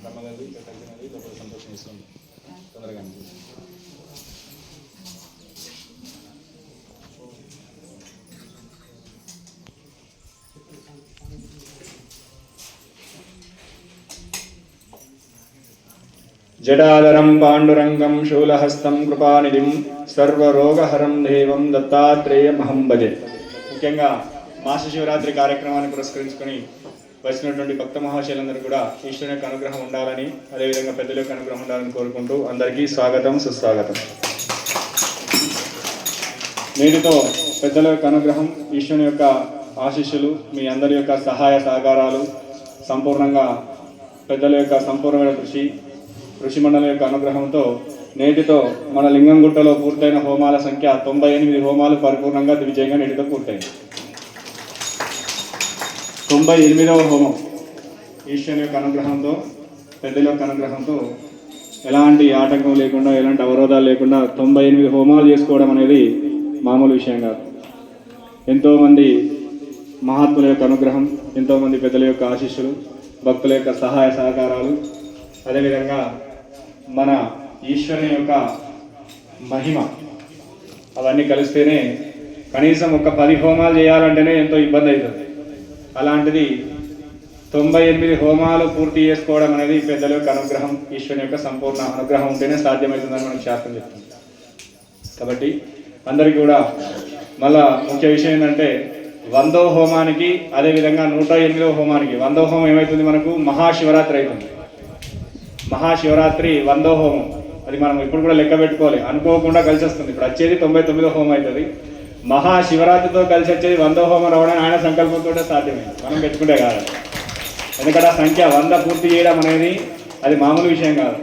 రమ్మగది కలిసినది లోపల సంతోషం ఇస్తుంది తొందరగా అనిపిస్తుంది. జటాధరం పాండురంగం శూలహస్తం కృపానిధిం సర్వరోగహరం దేవం దత్తాత్రేయమహం భజే. ముఖ్యంగా మాస శివరాత్రి కార్యక్రమాన్ని పురస్కరించుకొని వచ్చినటువంటి భక్త మహాశయులందరూ కూడా ఈశ్వరుని యొక్క అనుగ్రహం ఉండాలని, అదేవిధంగా పెద్దల యొక్క అనుగ్రహం ఉండాలని కోరుకుంటూ అందరికీ స్వాగతం సుస్వాగతం. నేటితో పెద్దల యొక్క అనుగ్రహం, ఈశ్వరుని యొక్క ఆశీస్సులు, మీ అందరి యొక్క సహాయ సహకారాలు, సంపూర్ణంగా పెద్దల యొక్క సంపూర్ణమైన ఋషి మండలం యొక్క అనుగ్రహంతో నేటితో మన లింగంగుట్టలో పూర్తయిన హోమాల సంఖ్య 98 హోమాలు పరిపూర్ణంగా దివిజయంగా నేటితో పూర్తయింది. 98వ హోమం ఈశ్వరుని యొక్క అనుగ్రహంతో, పెద్దల యొక్క అనుగ్రహంతో ఎలాంటి ఆటంకం లేకుండా, ఎలాంటి అవరోధాలు లేకుండా 98 హోమాలు చేసుకోవడం అనేది మామూలు విషయం కాదు. ఎంతోమంది మహాత్ముల యొక్క అనుగ్రహం, ఎంతోమంది పెద్దల యొక్క ఆశీస్సులు, భక్తుల యొక్క సహాయ సహకారాలు, అదేవిధంగా మన ఈశ్వరుని యొక్క మహిమ అవన్నీ కలిస్తేనే కనీసం ఒక 10 హోమాలు చేయాలంటేనే ఎంతో ఇబ్బంది అవుతుంది. అలాంటిది 98 హోమాలు పూర్తి చేసుకోవడం అనేది పెద్దల యొక్క అనుగ్రహం, ఈశ్వరుని యొక్క సంపూర్ణ అనుగ్రహం ఉంటేనే సాధ్యమవుతుందని మనకు శాస్త్రం చెప్తుంది. కాబట్టి అందరికీ కూడా మళ్ళా ముఖ్య విషయం ఏంటంటే 100వ హోమానికి, అదేవిధంగా 108వ హోమానికి, 100వ హోమం ఏమవుతుంది మనకు మహాశివరాత్రి అవుతుంది. మహాశివరాత్రి 100వ హోమం అది మనం ఇప్పుడు కూడా లెక్క పెట్టుకోవాలి, అనుకోకుండా కలిసి వస్తుంది. ఇప్పుడు వచ్చేది 99వ హోమం అవుతుంది. మహాశివరాత్రితో కలిసి వచ్చేది 100వ హోమం రావడానికి ఆయన సంకల్పంతో సాధ్యమైంది, మనం పెట్టుకుంటే కాదు. ఎందుకంటే ఆ సంఖ్య 100 పూర్తి చేయడం అనేది అది మామూలు విషయం కాదు.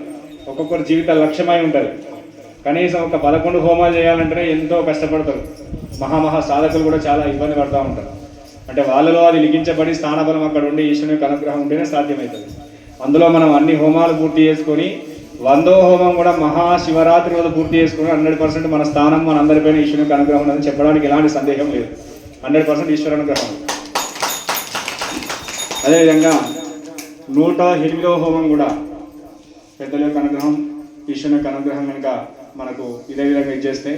ఒక్కొక్కరి జీవిత లక్ష్యమై ఉంటుంది. కనీసం ఒక 11 హోమాలు చేయాలంటేనే ఎంతో కష్టపడతారు. మహా సాధకులు కూడా చాలా ఇబ్బంది పడుతూ ఉంటారు. అంటే వాళ్ళలో అది లిఖించబడి స్థానబలం అక్కడ ఉండి ఈశ్వరుని యొక్క అనుగ్రహం ఉంటేనే సాధ్యమవుతుంది. అందులో మనం అన్ని హోమాలు పూర్తి చేసుకొని 100వ హోమం కూడా మహాశివరాత్రి రోజు పూర్తి చేసుకుని 100% మన స్థానం మన అందరిపైన ఈశ్వరునికి అనుగ్రహం ఉందని చెప్పడానికి ఎలాంటి సందేహం లేదు. 100% ఈశ్వర అనుగ్రహం. అదేవిధంగా 108వ హోమం కూడా పెద్దల యొక్క అనుగ్రహం, ఈశ్వరుని యొక్క అనుగ్రహం కనుక మనకు ఇదే విధంగా ఇచ్చేస్తే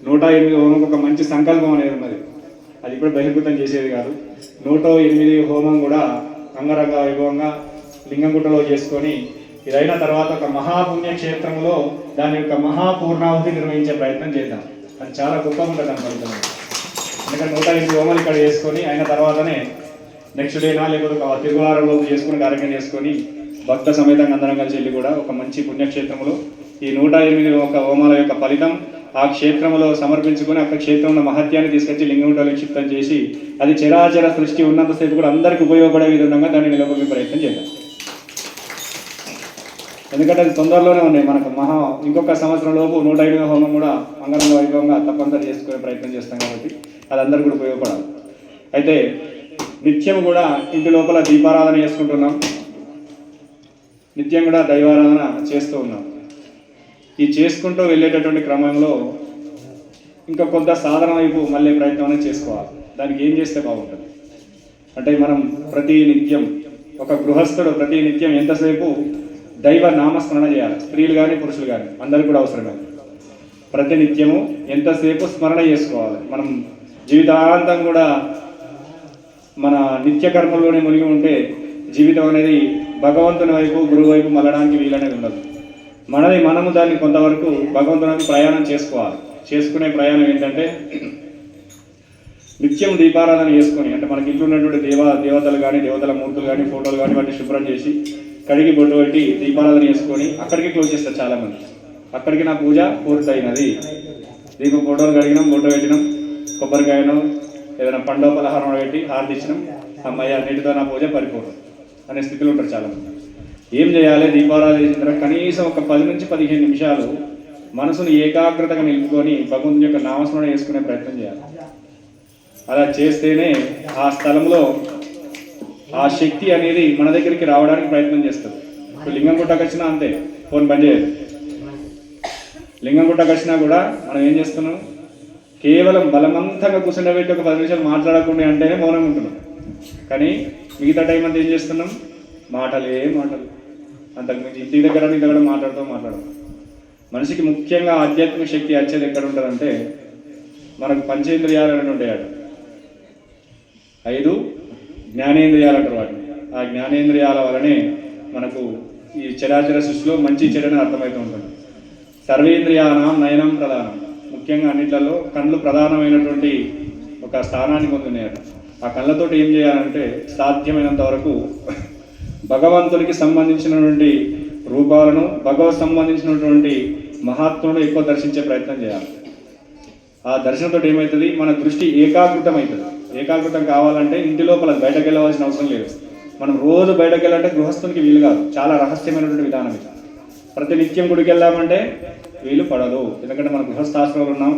108వ హోమం ఒక మంచి సంకల్పం అనేది ఉన్నది. అది ఇప్పుడు బహిర్గతం చేసేది కాదు. 108 హోమం కూడా అంగరంగ వైభవంగా లింగంగుట్టలో చేసుకొని ఇదైన తర్వాత ఒక మహాపుణ్యక్షేత్రంలో దాని యొక్క మహాపూర్ణాహుతి నిర్వహించే ప్రయత్నం చేద్దాం. అది చాలా గొప్పగా ఉంటుంది దాని ఫలితం. ఎందుకంటే 108 హోమాలు ఇక్కడ చేసుకొని అయిన తర్వాతనే నెక్స్ట్ డేనా లేకపోతే ఒక తిరువారం రోజు చేసుకుని కార్యక్రమం చేసుకొని భక్త సమేతంగా అందరం కలిసి వెళ్ళి కూడా ఒక మంచి పుణ్యక్షేత్రంలో ఈ 108 ఒక హోమాల యొక్క ఫలితం ఆ క్షేత్రంలో సమర్పించుకొని అక్కడ క్షేత్రంలో మహత్యాన్ని తీసుకొచ్చి లింగంగుట్టలో నిక్షిప్తం చేసి అది చరాచర సృష్టి ఉన్నంతసేపు కూడా అందరికీ ఉపయోగపడే విధంగా దాన్ని నిలబొక్కే ప్రయత్నం చేద్దాం. ఎందుకంటే అది తొందరలోనే ఉన్నాయి మనకు. ఇంకొక సంవత్సరం లోపు 108వ హోమం కూడా అంగరంగ వైభవంగా తప్పనిసరి చేసుకునే ప్రయత్నం చేస్తాం. కాబట్టి అది అందరికీ కూడా ఉపయోగపడాలి. అయితే నిత్యం కూడా ఇంటి లోపల దీపారాధన చేసుకుంటున్నాం, నిత్యం కూడా దైవారాధన చేస్తూ ఉన్నాం. ఈ చేసుకుంటూ వెళ్ళేటటువంటి క్రమంలో ఇంకా కొంత సాధన వైపు మళ్ళీ ప్రయత్నం అనేది చేసుకోవాలి. దానికి ఏం చేస్తే బాగుంటుంది అంటే మనం ప్రతి నిత్యం ఒక గృహస్థుడు ప్రతి నిత్యం ఎంతసేపు దైవ నామస్మరణ చేయాలి. స్త్రీలు కానీ పురుషులు కానీ అందరికీ కూడా అవసరమే. ప్రతి నిత్యము ఎంతసేపు స్మరణ చేసుకోవాలి. మనం జీవితాంతం కూడా మన నిత్య కర్మల్లోనే మునిగి ఉంటే జీవితం అనేది భగవంతుని వైపు గురువు వైపు మళ్ళడానికి వీలనేది ఉండదు. మనము దాన్ని కొంతవరకు భగవంతునికి ప్రయాణం చేసుకోవాలి. చేసుకునే ప్రయాణం ఏంటంటే నిత్యం దీపారాధన చేసుకొని, అంటే మనకి ఇంట్లో ఉన్నటువంటి దేవతలు కానీ దేవతల మూర్తులు కానీ ఫోటోలు కానీ వాటిని శుభ్రం చేసి కడిగి బొట్టు పెట్టి దీపారాధన చేసుకొని అక్కడికి క్లోజ్ చేస్తారు చాలామంది. అక్కడికి నా పూజ పూర్తయినది, దీపం ఫోటోలు కడిగినాం, బొట్టు పెట్టినాం, కొబ్బరికాయను ఏదైనా పండవ పలహారం పెట్టి హారతిచ్చినాం, అమ్మాయి అన్నిటితో నా పూజ పరిపూర్ణం అనే స్థితిలో ఉంటారు చాలామంది. ఏం చేయాలి? దీపారాధన చేసిన తర్వాత కనీసం ఒక 10 నుంచి 15 నిమిషాలు మనసును ఏకాగ్రతగా నిలుపుకొని భగవంతుని యొక్క నామస్మరణ చేసుకునే ప్రయత్నం చేయాలి. అలా చేస్తేనే ఆ స్థలంలో ఆ శక్తి అనేది మన దగ్గరికి రావడానికి ప్రయత్నం చేస్తుంది. ఇప్పుడు లింగంగుట్టకు వచ్చినా అంతే, ఫోన్ బంద్ చేయదు. లింగంగుట్టకు వచ్చినా కూడా మనం ఏం చేస్తున్నాం? కేవలం బలవంతంగా కూర్చుండబెట్టి ఒక 10 నిమిషాలు మాట్లాడకుండా అంటేనే మౌనం ఉంటున్నాం. కానీ మిగతా టైం అంతా ఏం చేస్తున్నాం? మాటలు. అంతకుమించి ఇంటి దగ్గర మాట్లాడడం. మనిషికి ముఖ్యంగా ఆధ్యాత్మిక శక్తి వచ్చేది ఎక్కడ ఉంటుందంటే మనకు పంచేంద్రియాలు అని ఉంటాయాడు. 5 జ్ఞానేంద్రియాలు అంటారు వాటిని. ఆ జ్ఞానేంద్రియాల వలనే మనకు ఈ చరాచర సృష్టిలో మంచి చెడుని అర్థమవుతూ ఉంటుంది. సర్వేంద్రియానం నయనం ప్రధానం. ముఖ్యంగా అన్నిట్లలో కళ్ళు ప్రధానమైనటువంటి ఒక స్థానాన్ని పొందున్నాయట. ఆ కళ్ళతోటి ఏం చేయాలంటే సాధ్యమైనంత వరకు భగవంతునికి సంబంధించినటువంటి రూపాలను, భగవత్ సంబంధించినటువంటి మహాత్ములను ఎక్కువ దర్శించే ప్రయత్నం చేయాలి. ఆ దర్శనంతో ఏమవుతుంది, మన దృష్టి ఏకాగ్రతం అవుతుంది. ఏకాగ్రతం కావాలంటే ఇంటి లోపల బయటకు వెళ్ళవలసిన అవసరం లేదు. మనం రోజు బయటకు వెళ్ళాలంటే గృహస్థునికి వీలు కాదు. చాలా రహస్యమైనటువంటి విధానం ఇది. ప్రతి నిత్యం గుడికి వెళ్ళామంటే వీలు పడదు. ఎందుకంటే మనం గృహస్థాశ్రమంలో ఉన్నాం.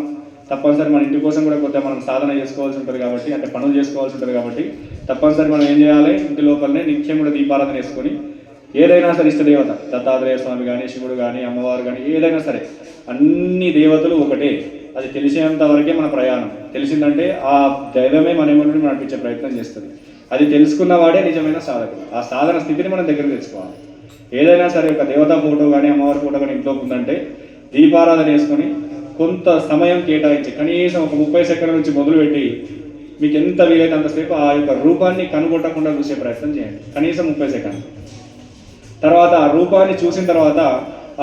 తప్పనిసరి మన ఇంటి కోసం కూడా కొద్దిగా మనం సాధన చేసుకోవాల్సి ఉంటుంది కాబట్టి, అంటే పనులు చేసుకోవాల్సి ఉంటుంది కాబట్టి తప్పనిసరి మనం ఏం చేయాలి, ఇంటి లోపలనే నిత్యం కూడా దీపారాధన వేసుకొని ఏదైనా సరే ఇష్టదేవత దత్తాత్రేయ స్వామి కానీ, శివుడు కానీ, అమ్మవారు కానీ, ఏదైనా సరే అన్ని దేవతలు ఒకటే. అది తెలిసేంత వరకే మన ప్రయాణం. తెలిసిందంటే ఆ దైవమే మన ఏమని నడిపించే ప్రయత్నం చేస్తుంది. అది తెలుసుకున్న వాడే నిజమైన సాధకుడు. ఆ సాధన స్థితిని మనం దగ్గర తెచ్చుకోవాలి. ఏదైనా సరే ఒక దేవతా ఫోటో కానీ, అమ్మవారి ఫోటో కానీ ఇంట్లో ఉందంటే దీపారాధన వేసుకొని కొంత సమయం కేటాయించి కనీసం ఒక 30 సెకండ్ల నుంచి మొదలుపెట్టి మీకు ఎంత వీలైతే అంతసేపు ఆ యొక్క రూపాన్ని కనుగొట్టకుండా చూసే ప్రయత్నం చేయండి. కనీసం 30 సెకండ్లు. తర్వాత ఆ రూపాన్ని చూసిన తర్వాత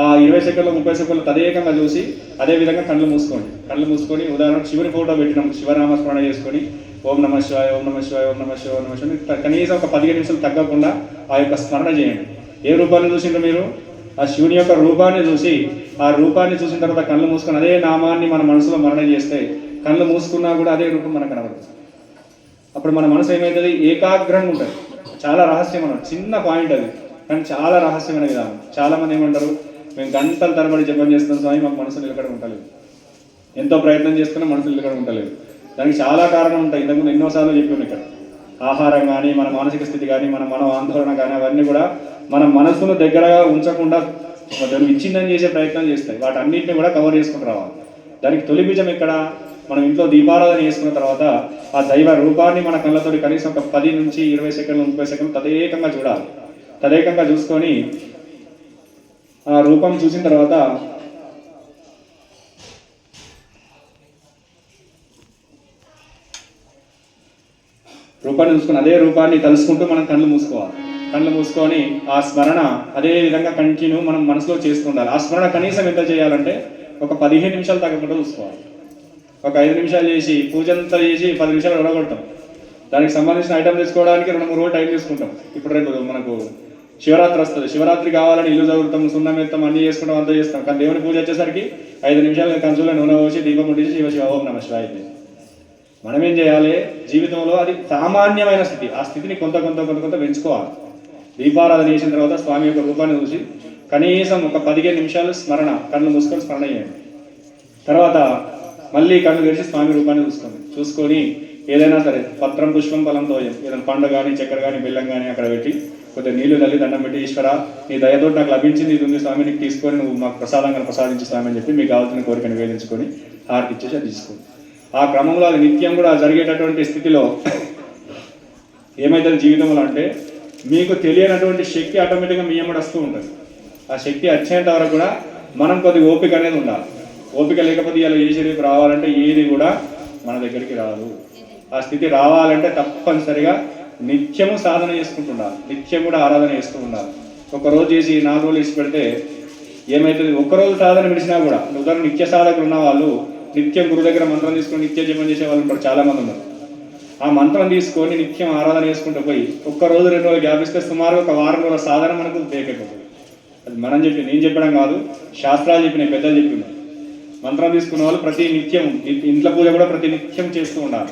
ఆ 20 సెకండ్లు 30 సెకండ్లు తదేకంగా చూసి అదేవిధంగా కళ్ళు మూసుకొని ఉదాహరణకు శివుని ఫోటో పెట్టినప్పుడు శివనామస్మరణ చేసుకొని ఓం నమ శివాయ, ఓం నమ శివాయ, ఓం నమ శివాయ, ఓం నమ శివాయ కనీసం ఒక 15 నిమిషాలు తగ్గకుండా ఆ యొక్క స్మరణ చేయండి. ఏ రూపాన్ని చూసిండ్రు మీరు? ఆ శివుని యొక్క రూపాన్ని చూసి, ఆ రూపాన్ని చూసిన తర్వాత కళ్ళు మూసుకొని అదే నామాన్ని మన మనసులో మరణ చేస్తే కళ్ళు మూసుకున్నా కూడా అదే రూపం మనకు కనబడుతుంది. అప్పుడు మన మనసు ఏమవుతుంది, ఏకాగ్రంగా ఉంటుంది. చాలా రహస్యం అన్నమాట. చిన్న పాయింట్ అది, కానీ చాలా రహస్యమైన విధానం. చాలామంది ఏమంటారు, మేము గంటల తరబడి జపం చేస్తాం స్వామి, మాకు మనసు నిలకడ ఉండలేదు. ఎంతో ప్రయత్నం చేసుకున్నా మనసు నిలకడ ఉండలేదు. దానికి చాలా కారణం ఉంటాయి. ఇంతకుముందు ఎన్నోసార్లు చెప్పాను ఇక్కడ. ఆహారం కానీ, మన మానసిక స్థితి కానీ, మన ఆందోళన కానీ, అవన్నీ కూడా మన మనసును దగ్గరగా ఉంచకుండా దాన్ని విచ్ఛిన్నం చేసే ప్రయత్నం చేస్తాయి. వాటన్నింటినీ కూడా కవర్ చేసుకుని రావాలి. దానికి తొలి బీజం ఎక్కడ? మనం ఇంట్లో దీపారాధన చేసుకున్న తర్వాత ఆ దైవ రూపాన్ని మన కళ్ళతోటి కనీసం ఒక 10 నుంచి 20 సెకండ్లు 30 సెకండ్లు తదేకంగా చూడాలి. తదేకంగా చూసుకొని ఆ రూపం చూసిన తర్వాత అదే రూపాన్ని తలుసుకుంటూ మనం కళ్ళు మూసుకొని ఆ స్మరణ అదే విధంగా కంటిన్యూ మనం మనసులో చేస్తుండాలి. ఆ స్మరణ కనీసం ఎంత చేయాలంటే ఒక 15 నిమిషాలు తగ్గకుండా చూసుకోవాలి. ఒక 5 నిమిషాలు చేసి పూజంతా చేసి 10 నిమిషాలు విడగొడతాం. దానికి సంబంధించిన ఐటమ్ తీసుకోవడానికి 2-3 రోజులు టైం తీసుకుంటాం. ఇప్పుడు రేపు మనకు శివరాత్రి వస్తుంది. శివరాత్రి కావాలని ఇల్లు చదువుతాం, సున్నం ఎత్తాం, అన్నీ చేసుకుంటాం, అంతా చేస్తాం. కానీ దేవుని పూజ వచ్చేసరికి 5 నిమిషాలు కంచులో నూనె పోసి దీపం ముట్టించి శివ శివ ఓం నమ శివాయ. మనం ఏం చేయాలి, జీవితంలో అది సామాన్యమైన స్థితి. ఆ స్థితిని కొంత పెంచుకోవాలి. దీపారాధన చేసిన తర్వాత స్వామి యొక్క రూపాన్ని చూసి కనీసం ఒక 15 నిమిషాలు స్మరణ, కళ్ళు మూసుకొని స్మరణ చేయండి. తర్వాత మళ్ళీ కళ్ళు తెరిచి స్వామి రూపాన్ని చూసుకొని ఏదైనా సరే పత్రం పుష్పం ఫలంతో ఏదైనా పండు కానీ, చక్కెర కానీ, బెల్లం కానీ అక్కడ పెట్టి కొద్దిగా నీళ్లు తల్లి దండం పెట్టి, ఈశ్వర నీ దయతో నాకు లభించింది, ఇది ఉంది స్వామి, నీకు తీసుకొని నువ్వు మాకు ప్రసాదంగా ప్రసాదించి స్వామి అని చెప్పి మీకు కావాల్సిన కోరికను వేధించుకొని హారతి ఇచ్చేసి అది తీసుకోండి. ఆ క్రమంలో అది నిత్యం కూడా జరిగేటటువంటి స్థితిలో ఏమవుతుంది జీవితంలో అంటే మీకు తెలియనటువంటి శక్తి ఆటోమేటిక్గా మీ ఎమ్మడి వస్తూ ఉంటుంది. ఆ శక్తి వచ్చేంత వరకు కూడా మనం కొద్దిగా ఓపిక అనేది ఉండాలి. ఓపిక లేకపోతే ఇలా ఏ శరీరం రావాలంటే ఏది కూడా మన దగ్గరికి రాదు. ఆ స్థితి రావాలంటే తప్పనిసరిగా నిత్యము సాధన చేసుకుంటుండాలి. నిత్యం కూడా ఆరాధన చేస్తూ ఉండాలి. ఒకరోజు చేసి 4 రోజులు ఇచ్చి పెడితే ఏమవుతుంది, ఒక్కరోజు సాధన విడిచినా కూడా ఉదాహరణ నిత్య సాధకులు ఉన్న వాళ్ళు నిత్యం గురు దగ్గర మంత్రం తీసుకొని నిత్య జపం చేసే వాళ్ళు ఉంటారు, చాలామంది ఉన్నారు. ఆ మంత్రం తీసుకొని నిత్యం ఆరాధన చేసుకుంటూ పోయి ఒక్కరోజు 2 రోజులు గ్యాప్ ఇస్తే సుమారు ఒక వారం రోజుల సాధన మనకు బేకైపోతుంది. అది నేను చెప్పడం కాదు, శాస్త్రాలు చెప్పినాయి, పెద్దలు చెప్పినాయి. మంత్రం తీసుకున్న వాళ్ళు ప్రతి నిత్యం ఇంట్లో పూజ కూడా ప్రతి నిత్యం చేస్తూ ఉండాలి.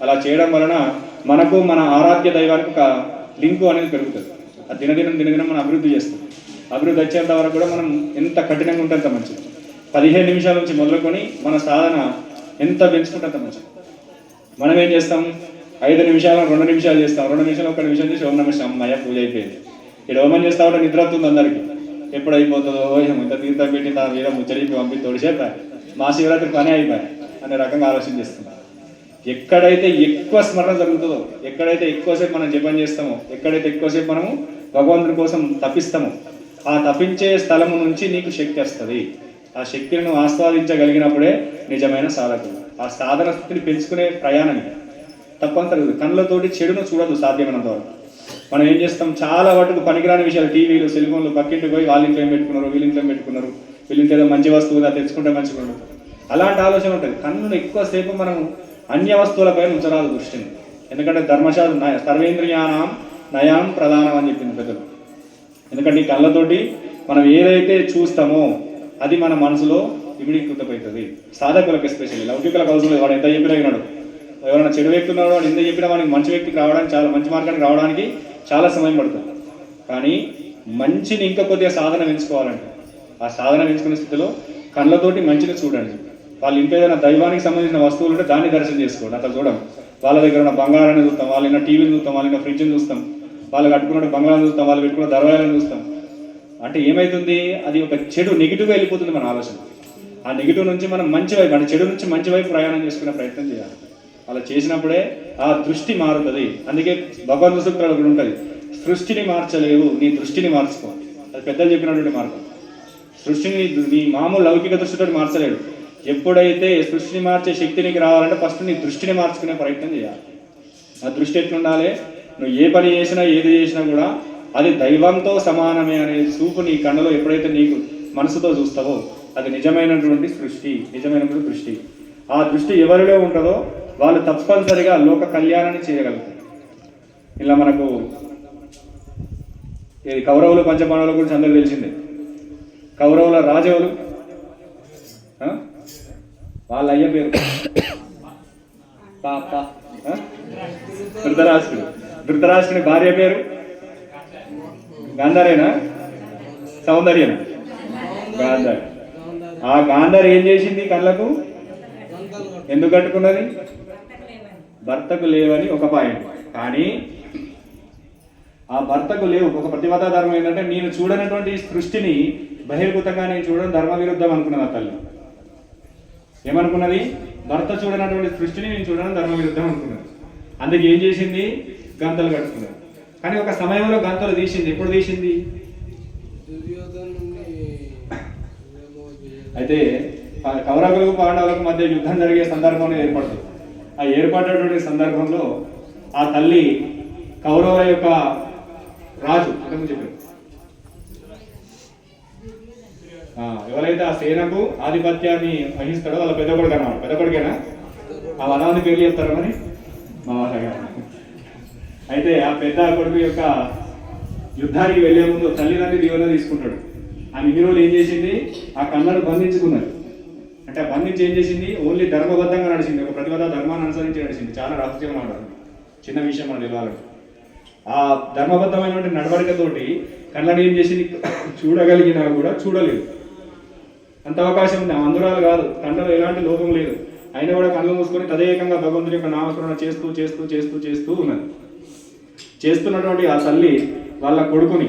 అలా చేయడం వలన మనకు మన ఆరాధ్య దైవానికి ఒక లింకు అనేది పెరుగుతుంది. అది దినదినం మనం అభివృద్ధి చేస్తుంది. అభివృద్ధి వచ్చేంత వరకు కూడా మనం ఎంత కఠినంగా ఉంటే అంత మంచిది. 15 నిమిషాల నుంచి మొదలుకొని మన సాధన ఎంత పెంచుకుంటే అంత మంచిది. మనం ఏం చేస్తాం, 5 నిమిషాలు 2 నిమిషాలు చేస్తాం, 2 నిమిషాలు 1 నిమిషం చేసి ఓం నమ శివాయ అమ్మయ్య పూజ అయిపోయింది. ఇక్కడ హోమం చేస్తా ఉంటే నిద్ర వస్తుంది అందరికీ. ఎప్పుడు అయిపోతుందో ఇంత తీర్థం పెట్టి నా వీర ముచ్చడికి పంపి తోడిసేపా మా శివరాత్రి పని అయిపోయా అనే రకంగా ఆలోచన చేస్తున్నాం. ఎక్కడైతే ఎక్కువ స్మరణ జరుగుతుందో, ఎక్కడైతే ఎక్కువసేపు మనం జపం చేస్తామో, ఎక్కడైతే ఎక్కువసేపు మనము భగవంతుడి కోసం తప్పిస్తామో ఆ తప్పించే స్థలము నుంచి నీకు శక్తి వస్తుంది. ఆ శక్తిని నువ్వు ఆస్వాదించగలిగినప్పుడే నిజమైన సాధకుడు. ఆ సాధన స్థితిని పెంచుకునే ప్రయాణం తప్పనిసరి. కళ్ళతోటి చెడును చూడదు సాధ్యమైనంత వరకు. మనం ఏం చేస్తాం, చాలా వాటికి పనికిరాని విషయాలు, టీవీలు, సెల్ ఫోన్లు పక్కింటికి పోయి వాళ్ళ ఇంట్లో ఏం పెట్టుకున్నారు, వీళ్ళ ఇంట్లో ఏం పెట్టుకున్నారు, వీళ్ళ ఇంట్లో ఏదో మంచి వస్తువు ఉందా తెచ్చుకుంటే మంచిగా ఉండదు, అలాంటి ఆలోచన ఉంటుంది. కన్నును ఎక్కువసేపు మనం అన్య వస్తువులపై ఉంచరాదు దృష్టిని. ఎందుకంటే ధర్మశాస్త్ర సర్వేంద్రియానం నయానం ప్రధానం అని చెప్పింది పెద్దలు. ఎందుకంటే ఈ కళ్ళతోటి మనం ఏదైతే చూస్తామో అది మన మనసులో ఇమిడీకృతమవుతుంది. సాధకులకు ఎస్పెషల్లీ, లౌకికులకు అవసరం లేదు. వాడు ఎంత చెప్పినా విన్నాడు. ఎవరైనా చెడు వ్యక్తి ఉన్నాడో వాడు ఎంత చెప్పినా వాడికి మంచి వ్యక్తికి రావడానికి, చాలా మంచి మార్గానికి రావడానికి చాలా సమయం పడుతుంది. కానీ మంచిని ఇంకా కొద్దిగా సాధన పెంచుకోవాలంటే ఆ సాధన పెంచుకునే స్థితిలో కళ్ళతోటి మంచిని చూడండి. వాళ్ళ ఇంట్లో ఏదైనా దైవానికి సంబంధించిన వస్తువులు ఉంటే దాన్ని దర్శనం చేసుకోండి. అట్లా చూడం. వాళ్ళ దగ్గర ఉన్న బంగారాన్ని చూస్తాం, వాళ్ళ టీవీని చూస్తాం, వాళ్ళ ఫ్రిడ్జ్ని చూస్తాం, వాళ్ళు కట్టుకున్న బంగారాన్ని చూస్తాం, వాళ్ళు పెట్టుకున్న దర్వాలను చూస్తాం. అంటే ఏమవుతుంది, అది ఒక చెడు నెగిటివ్గా వెళ్ళిపోతుంది మన ఆలోచన. ఆ నెగిటివ్ నుంచి మనం మంచి వైపు, అంటే చెడు నుంచి మంచి వైపు ప్రయాణం చేసుకునే ప్రయత్నం చేయాలి. అలా చేసినప్పుడే ఆ దృష్టి మారుతుంది. అందుకే భగవద్ సూత్రాలు కూడా ఉంటుంది, సృష్టిని మార్చలేవు, నీ దృష్టిని మార్చుకో. అది పెద్దలు చెప్పినటువంటి మార్గం. సృష్టిని నీ మామూలు లౌకిక దృష్టితో మార్చలేడు. ఎప్పుడైతే సృష్టిని మార్చే శక్తి నీకు రావాలంటే ఫస్ట్ నీ దృష్టిని మార్చుకునే ప్రయత్నం చేయాలి. ఆ దృష్టి ఎట్లుండాలి, నువ్వు ఏ పని చేసినా ఏది చేసినా కూడా అది దైవంతో సమానమే అనే చూపు నీ కళ్ళలో ఎప్పుడైతే నీకు మనసుతో చూస్తావో అది నిజమైనటువంటి సృష్టి, నిజమైనటువంటి దృష్టి. ఆ దృష్టి ఎవరిలో ఉంటుందో వాళ్ళు తప్పనిసరిగా లోక కళ్యాణాన్ని చేయగలుగుతారు. ఇలా మనకు ఇది కౌరవులు పంచపాండవుల గురించి అందరూ తెలిసిందే. కౌరవుల రాజవులు, వాళ్ళ అయ్య పేరు ధృతరాష్ట్రుడు. ధృతరాష్ట్రుని భార్య పేరు గాంధారేనా, సౌందర్యనా? గాంధారి. ఆ గాంధారి ఏం చేసింది కళ్ళకు? ఎందుకు కట్టుకున్నది? భర్తకు లేవని ఒక పాయింట్. కానీ ఆ భర్తకు లేవు ఒక ప్రతిపదా ధర్మం ఏంటంటే, నేను చూడనటువంటి సృష్టిని బహిర్భూతంగా నేను చూడడం ధర్మ విరుద్ధం అనుకున్నది ఆ తల్లి. ఏమనుకున్నది? భర్త చూడనటువంటి సృష్టిని నేను చూడడం ధర్మ విరుద్ధం అనుకున్నది. అందుకే ఏం చేసింది? గంతలు కట్టుకున్నది. కానీ ఒక సమయంలో గంతలు తీసింది. ఎప్పుడు తీసింది? అయితే కౌరవులకు పాండవులకు మధ్య యుద్ధం జరిగే సందర్భం ఏర్పడుతుంది. ఆ ఏర్పడినటువంటి సందర్భంలో ఆ తల్లి కౌరవుల యొక్క రాజు అంటే చెప్పారు, ఎవరైతే ఆ సేనకు ఆధిపత్యాన్ని వహిస్తాడో వాళ్ళ పెద్ద కొడుకు అన్నమాట. పెద్ద కొడుకేనా? ఆ వనాన్ని పేర్లు చెప్తారా మరి? మా వాళ్ళగా. అయితే ఆ పెద్ద కొడుకు యొక్క యుద్ధానికి వెళ్లే ముందు తల్లిదండ్రి దీవెన తీసుకుంటాడు. ఆ ఇన్ని రోజులు ఏం చేసింది? ఆ కళ్ళను బంధించుకున్నది. అంటే ఆ బంధించి ఏం చేసింది? ఓన్లీ ధర్మబద్ధంగా నడిచింది, ఒక ప్రతిపద ధర్మాన్ని అనుసరించి నడిచింది. చాలా రహస్యం అన్నాడు, చిన్న విషయం మనం తెలియాలంటే. ఆ ధర్మబద్ధమైనటువంటి నడవడికతోటి కళ్ళని ఏం చేసింది? చూడగలిగినా కూడా చూడలేదు. అంత అవకాశం ఉంది. అందురాలు కాదు, కళ్ళలో ఎలాంటి లోపం లేదు. అయినా కూడా కళ్ళు మూసుకొని తదేకంగా భగవంతుని యొక్క నామస్మరణ చేస్తూ చేస్తూ చేస్తూ చేస్తూ ఉన్నది. చేస్తున్నటువంటి ఆ తల్లి వాళ్ళ కొడుకుని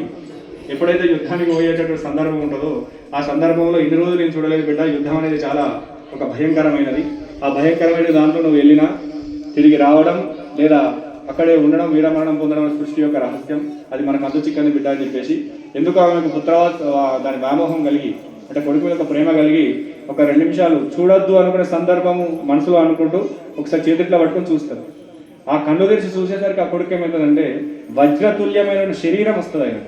ఎప్పుడైతే యుద్ధానికి పోయేటటువంటి సందర్భం ఉంటుందో ఆ సందర్భంలో ఇన్ని రోజులు నేను చూడలేదు బిడ్డ, యుద్ధం అనేది చాలా ఒక భయంకరమైనది. ఆ భయంకరమైన దాంట్లో నువ్వు వెళ్ళినా తిరిగి రావడం లేదా అక్కడే ఉండడం, వీరమరణం పొందడం సృష్టి యొక్క రహస్యం. అది మనకు అంతు చిక్కని బిడ్డ అని చెప్పేసి ఎందుకు ఆమెకు దాని వ్యామోహం కలిగి, అంటే కొడుకు యొక్క ప్రేమ కలిగి ఒక 2 నిమిషాలు చూడొద్దు అనుకునే సందర్భము మనసులో అనుకుంటూ ఒకసారి చేతిట్లో పట్టుకొని చూస్తారు. ఆ కన్ను తెరిచి చూసేసరికి ఆ కొడుకు ఏమవుతుందంటే వజ్రతుల్యమైన శరీరం వస్తుంది. ఆయన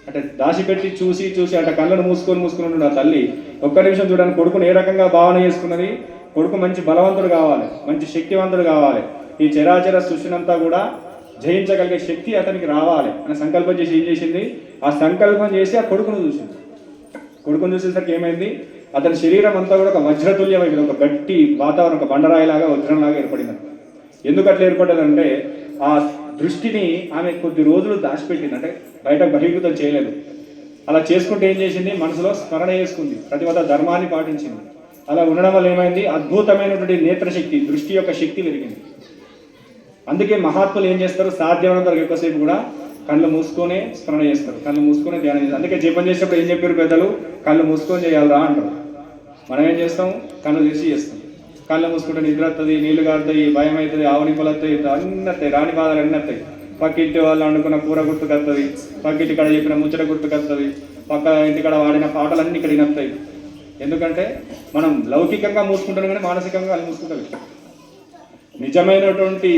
అంటే దాచిపెట్టి చూసి చూసి అంటే కళ్ళను మూసుకొని ఉంటున్న ఆ తల్లి ఒక్క నిమిషం చూడడానికి కొడుకుని ఏ రకంగా భావన చేసుకున్నది? కొడుకు మంచి బలవంతుడు కావాలి, మంచి శక్తివంతుడు కావాలి, ఈ చరాచర సృష్టినంతా కూడా జయించగలిగే శక్తి అతనికి రావాలి అని సంకల్పం చేసి ఏం చేసింది? ఆ సంకల్పం చేసి ఆ కొడుకును చూసింది. కొడుకును చూసేసరికి ఏమైంది? అతని శరీరం అంతా కూడా ఒక వజ్రతుల్యమైంది, ఒక గట్టి వాతావరణం, ఒక బండరాయిలాగా వజ్రంలాగా ఏర్పడింది. ఎందుకు అట్లా ఏర్పడ్డదంటే ఆ దృష్టిని ఆమె కొద్ది రోజులు దాచిపెట్టింది, అంటే బయట బహిర్గతం చేయలేదు. అలా చేసుకుంటే ఏం చేసింది? మనసులో స్మరణ చేసుకుంది, ప్రతిపద ధర్మాన్ని పాటించింది. అలా ఉండడం వల్ల ఏమైంది? అద్భుతమైనటువంటి నేత్రశక్తి, దృష్టి యొక్క శక్తి పెరిగింది. అందుకే మహాత్ములు ఏం చేస్తారు? సాధ్యమైనంత ఎక్కువసేపు కూడా కళ్ళు మూసుకొనే స్మరణ చేస్తారు, కళ్ళు మూసుకొని ధ్యానం చేస్తారు. అందుకే జపం చేసేటప్పుడు ఏం చెప్పారు పెద్దలు? కళ్ళు మూసుకొని చేయాలరా అంటారు. మనం ఏం చేస్తాం? కళ్ళు తెరిచి చేస్తాం. కళ్ళు మూసుకుంటే నిద్ర వస్తుంది, నీళ్లు కారుతాయి, భయం అవుతుంది, ఆవునిపలు వస్తాయి, అన్నీ వస్తాయి, రాని బాధలు అన్నీ వస్తాయి. పక్కింటి వాళ్ళు అనుకున్న కూర గుర్తుకొస్తుంది, పక్కింటి కడ చెప్పిన ముచ్చట గుర్తుకొస్తుంది, పక్క ఇంటికాడ వాడిన పాటలన్నీ ఇక్కడ వినస్తాయి. ఎందుకంటే మనం లౌకికంగా మూసుకుంటాం కానీ మానసికంగా అది మూసుకుంటాం. నిజమైనటువంటి